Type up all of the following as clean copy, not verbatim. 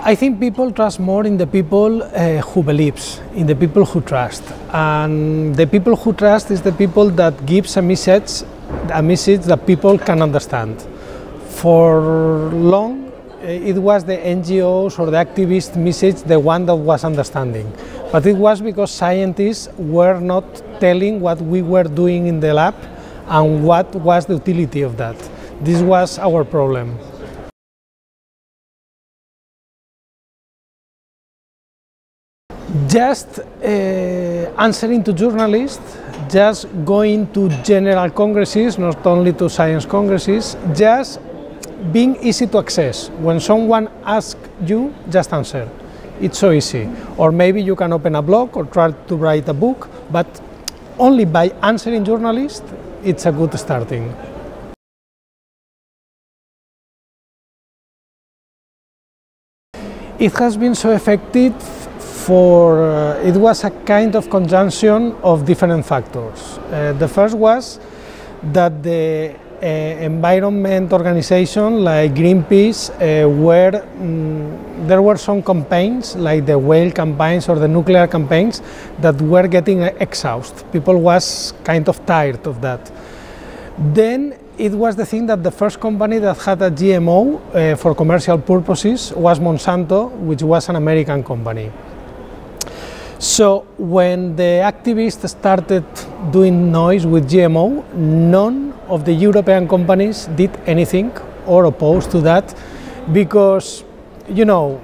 I think people trust more in the people who believes, in the people who trust. And the people who trust is the people that gives a message that people can understand. For long, it was the NGOs or the activist message, the one that was understanding. But it was because scientists were not telling what we were doing in the lab and what was the utility of that. This was our problem. Just answering to journalists, just going to general congresses, not only to science congresses, just being easy to access. When someone asks you, just answer. It's so easy. Or maybe you can open a blog or try to write a book, but only by answering journalists, it's a good starting. It has been so effective it was a kind of conjunction of different factors. The first was that the environment organization like Greenpeace there were some campaigns like the whale campaigns or the nuclear campaigns that were getting exhausted. People was kind of tired of that. Then it was the thing that the first company that had a GMO for commercial purposes was Monsanto, which was an American company. So when the activists started doing noise with GMO, none of the European companies did anything or opposed to that because, you know,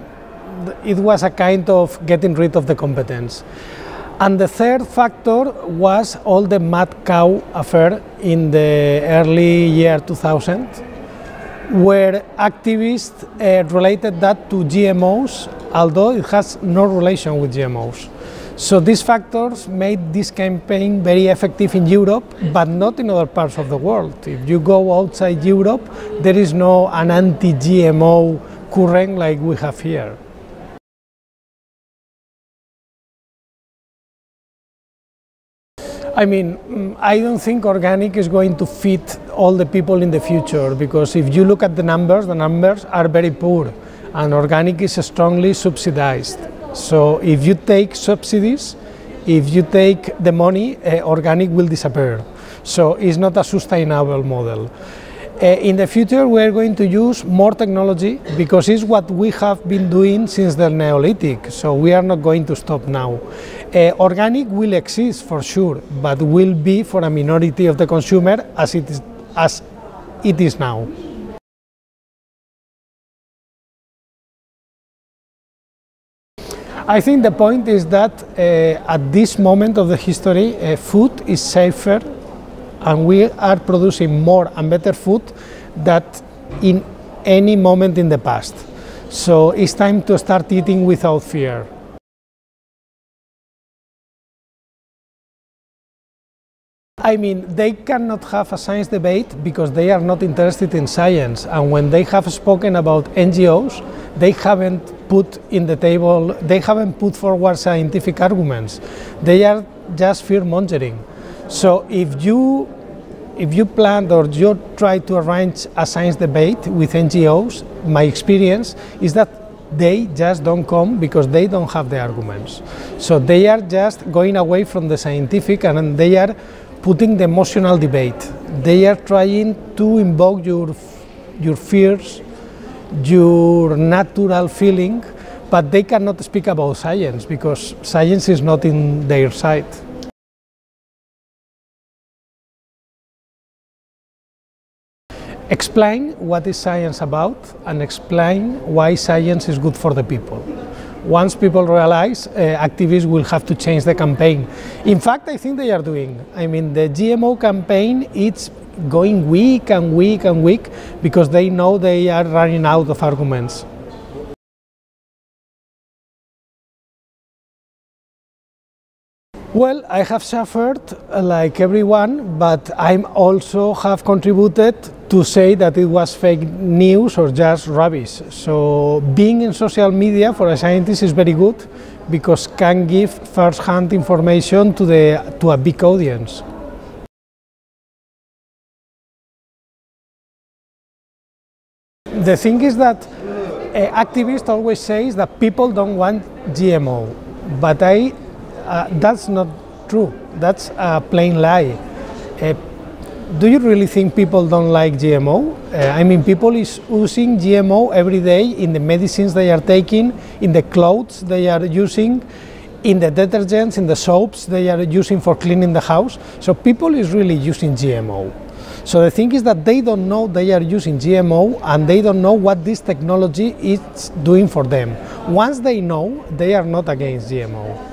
it was a kind of getting rid of the competence. And the third factor was all the mad cow affair in the early year 2000, where activists related that to GMOs, although it has no relation with GMOs. So these factors made this campaign very effective in Europe, but not in other parts of the world. If you go outside Europe, there is no an anti-GMO current like we have here. I mean, I don't think organic is going to fit all the people in the future, because if you look at the numbers are very poor, and organic is strongly subsidized. So if you take subsidies, if you take the money, organic will disappear. So it's not a sustainable model. In the future, we are going to use more technology because it's what we have been doing since the Neolithic. So we are not going to stop now. Organic will exist for sure, but will be for a minority of the consumer as it is now. I think the point is that at this moment of the history, food is safer and we are producing more and better food than in any moment in the past. So it's time to start eating without fear. I mean, they cannot have a science debate because they are not interested in science, and when they have spoken about NGOs, they haven't put in the table, they haven't put forward scientific arguments. They are just fear-mongering. So if you plan or you try to arrange a science debate with NGOs, my experience is that they just don't come because they don't have the arguments. So they are just going away from the scientific and they are putting the emotional debate. They are trying to invoke your fears, your natural feeling, but they cannot speak about science because science is not in their side. Explain what is science about and explain why science is good for the people. Once people realize, activists will have to change the campaign. In fact, I think they are doing. I mean, the GMO campaign, it's going weak and weak and weak because they know they are running out of arguments. Well, I have suffered like everyone, but I also have contributed to say that it was fake news or just rubbish. So being in social media for a scientist is very good because can give first-hand information to a big audience. The thing is that activist always says that people don't want GMO, but that's not true. That's a plain lie. Do you really think people don't like GMO? I mean, people is using GMO every day in the medicines they are taking, in the clothes they are using, in the detergents, in the soaps they are using for cleaning the house. So people is really using GMO. So the thing is that they don't know they are using GMO, and they don't know what this technology is doing for them. Once they know, they are not against GMO.